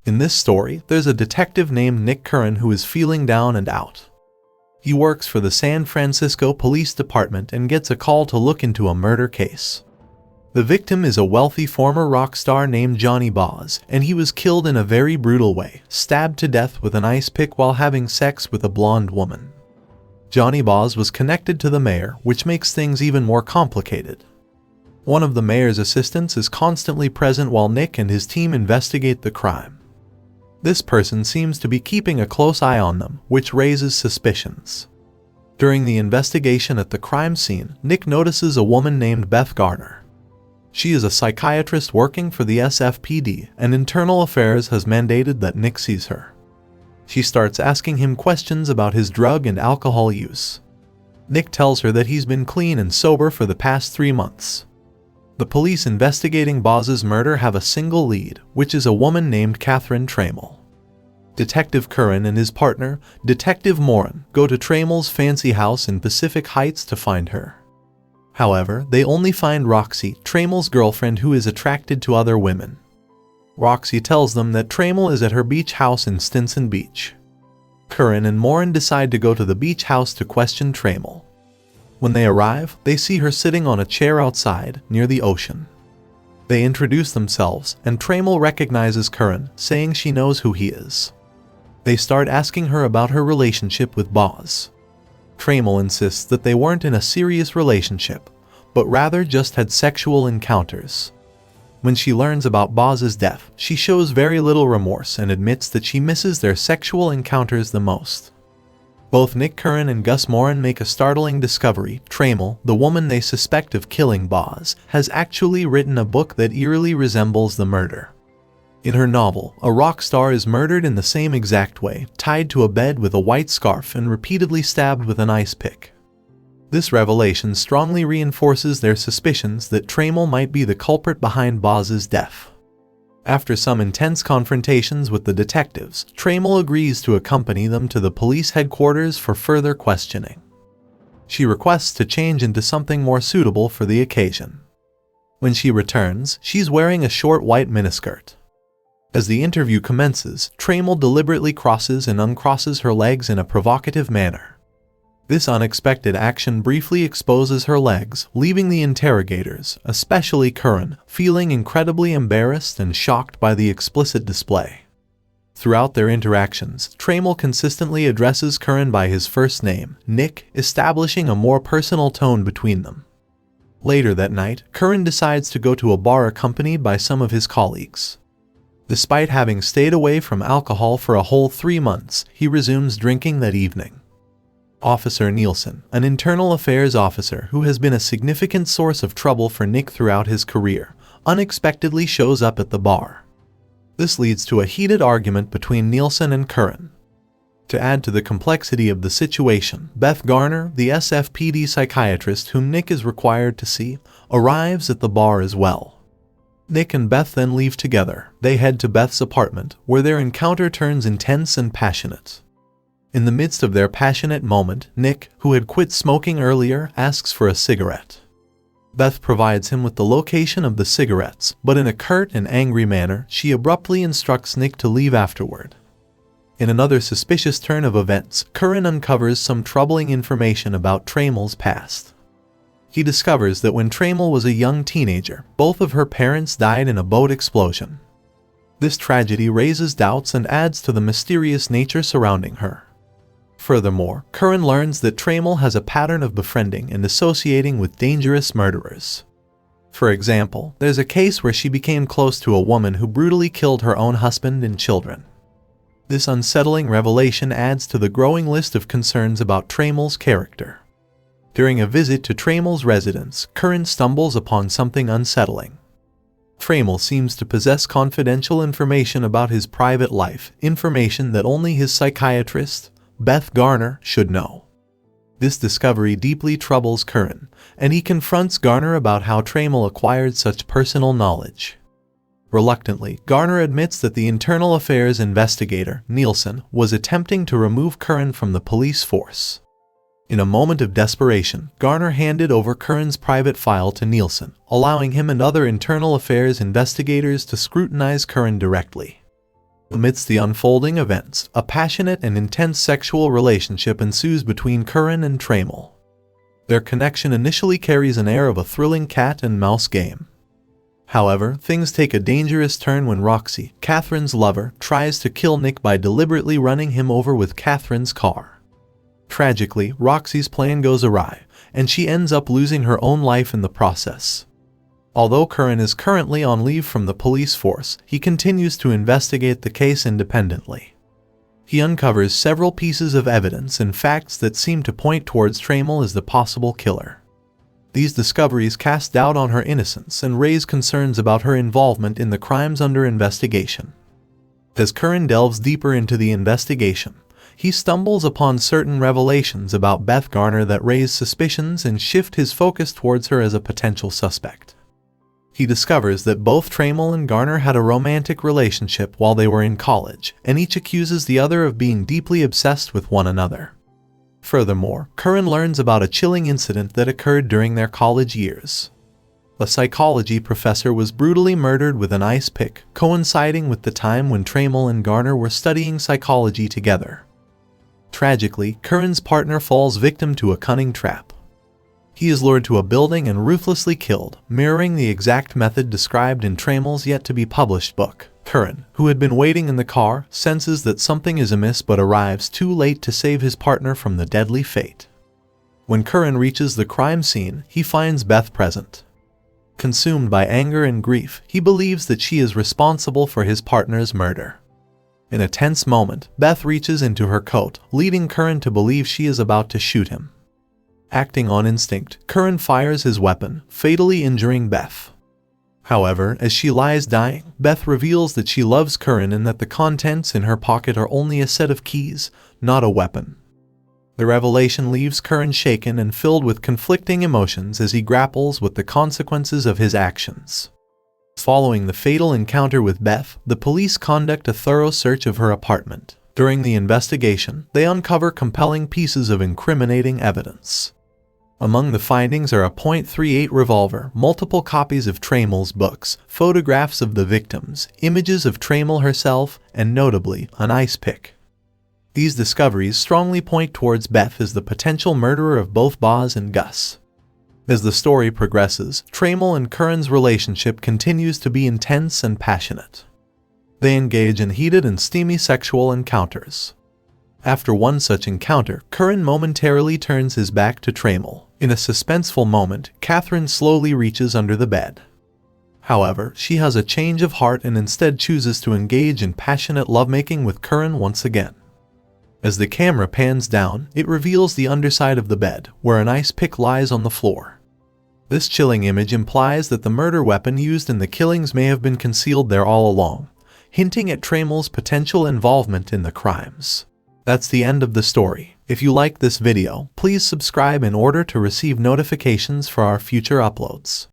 In this story, there's a detective named Nick Curran who is feeling down and out. He works for the San Francisco Police Department and gets a call to look into a murder case. The victim is a wealthy former rock star named Johnny Boz, and he was killed in a very brutal way, stabbed to death with an ice pick while having sex with a blonde woman. Johnny Boz was connected to the mayor, which makes things even more complicated. One of the mayor's assistants is constantly present while Nick and his team investigate the crime. This person seems to be keeping a close eye on them, which raises suspicions. During the investigation at the crime scene, Nick notices a woman named Beth Garner. She is a psychiatrist working for the SFPD, and Internal Affairs has mandated that Nick sees her. She starts asking him questions about his drug and alcohol use. Nick tells her that he's been clean and sober for the past 3 months. The police investigating Boz's murder have a single lead, which is a woman named Catherine Trammell. Detective Curran and his partner, Detective Morin, go to Trammell's fancy house in Pacific Heights to find her. However, they only find Roxy, Trammell's girlfriend, who is attracted to other women. Roxy tells them that Trammell is at her beach house in Stinson Beach. Curran and Morin decide to go to the beach house to question Trammell. When they arrive, they see her sitting on a chair outside, near the ocean. They introduce themselves, and Trammell recognizes Curran, saying she knows who he is. They start asking her about her relationship with Boz. Trammell insists that they weren't in a serious relationship, but rather just had sexual encounters. When she learns about Boz's death, she shows very little remorse and admits that she misses their sexual encounters the most. Both Nick Curran and Gus Morin make a startling discovery. Trammell, the woman they suspect of killing Boz, has actually written a book that eerily resembles the murder. In her novel, a rock star is murdered in the same exact way, tied to a bed with a white scarf and repeatedly stabbed with an ice pick. This revelation strongly reinforces their suspicions that Trammell might be the culprit behind Boz's death. After some intense confrontations with the detectives, Trammell agrees to accompany them to the police headquarters for further questioning. She requests to change into something more suitable for the occasion. When she returns, she's wearing a short white miniskirt. As the interview commences, Trammell deliberately crosses and uncrosses her legs in a provocative manner. This unexpected action briefly exposes her legs, leaving the interrogators, especially Curran, feeling incredibly embarrassed and shocked by the explicit display. Throughout their interactions, Trammell consistently addresses Curran by his first name, Nick, establishing a more personal tone between them. Later that night, Curran decides to go to a bar accompanied by some of his colleagues. Despite having stayed away from alcohol for a whole 3 months, he resumes drinking that evening. Officer Nielsen, an internal affairs officer who has been a significant source of trouble for Nick throughout his career, unexpectedly shows up at the bar. This leads to a heated argument between Nielsen and Curran. To add to the complexity of the situation, Beth Garner, the SFPD psychiatrist whom Nick is required to see, arrives at the bar as well. Nick and Beth then leave together. They head to Beth's apartment, where their encounter turns intense and passionate. In the midst of their passionate moment, Nick, who had quit smoking earlier, asks for a cigarette. Beth provides him with the location of the cigarettes, but in a curt and angry manner, she abruptly instructs Nick to leave afterward. In another suspicious turn of events, Curran uncovers some troubling information about Trammell's past. He discovers that when Trammell was a young teenager, both of her parents died in a boat explosion. This tragedy raises doubts and adds to the mysterious nature surrounding her. Furthermore, Curran learns that Trammell has a pattern of befriending and associating with dangerous murderers. For example, there's a case where she became close to a woman who brutally killed her own husband and children. This unsettling revelation adds to the growing list of concerns about Trammell's character. During a visit to Trammell's residence, Curran stumbles upon something unsettling. Trammell seems to possess confidential information about his private life, information that only his psychiatrist, Beth Garner, should know. This discovery deeply troubles Curran, and he confronts Garner about how Trammell acquired such personal knowledge. Reluctantly, Garner admits that the internal affairs investigator, Nielsen, was attempting to remove Curran from the police force. In a moment of desperation, Garner handed over Curran's private file to Nielsen, allowing him and other internal affairs investigators to scrutinize Curran directly. Amidst the unfolding events, a passionate and intense sexual relationship ensues between Curran and Trammell. Their connection initially carries an air of a thrilling cat and mouse game. However, things take a dangerous turn when Roxy, Catherine's lover, tries to kill Nick by deliberately running him over with Catherine's car. Tragically, Roxy's plan goes awry, and she ends up losing her own life in the process. Although Curran is currently on leave from the police force, he continues to investigate the case independently. He uncovers several pieces of evidence and facts that seem to point towards Trammell as the possible killer. These discoveries cast doubt on her innocence and raise concerns about her involvement in the crimes under investigation. As Curran delves deeper into the investigation, he stumbles upon certain revelations about Beth Garner that raise suspicions and shift his focus towards her as a potential suspect. He discovers that both Trammell and Garner had a romantic relationship while they were in college, and each accuses the other of being deeply obsessed with one another. Furthermore, Curran learns about a chilling incident that occurred during their college years. A psychology professor was brutally murdered with an ice pick, coinciding with the time when Trammell and Garner were studying psychology together. Tragically, Curran's partner falls victim to a cunning trap. He is lured to a building and ruthlessly killed, mirroring the exact method described in Trammell's yet-to-be-published book. Curran, who had been waiting in the car, senses that something is amiss but arrives too late to save his partner from the deadly fate. When Curran reaches the crime scene, he finds Beth present. Consumed by anger and grief, he believes that she is responsible for his partner's murder. In a tense moment, Beth reaches into her coat, leading Curran to believe she is about to shoot him. Acting on instinct, Curran fires his weapon, fatally injuring Beth. However, as she lies dying, Beth reveals that she loves Curran and that the contents in her pocket are only a set of keys, not a weapon. The revelation leaves Curran shaken and filled with conflicting emotions as he grapples with the consequences of his actions. Following the fatal encounter with Beth, the police conduct a thorough search of her apartment. During the investigation, they uncover compelling pieces of incriminating evidence. Among the findings are a .38 revolver, multiple copies of Trammell's books, photographs of the victims, images of Trammell herself, and notably, an ice pick. These discoveries strongly point towards Beth as the potential murderer of both Boz and Gus. As the story progresses, Trammell and Curran's relationship continues to be intense and passionate. They engage in heated and steamy sexual encounters. After one such encounter, Curran momentarily turns his back to Trammell. In a suspenseful moment, Catherine slowly reaches under the bed. However, she has a change of heart and instead chooses to engage in passionate lovemaking with Curran once again. As the camera pans down, it reveals the underside of the bed, where an ice pick lies on the floor. This chilling image implies that the murder weapon used in the killings may have been concealed there all along, hinting at Trammell's potential involvement in the crimes. That's the end of the story. If you like this video, please subscribe in order to receive notifications for our future uploads.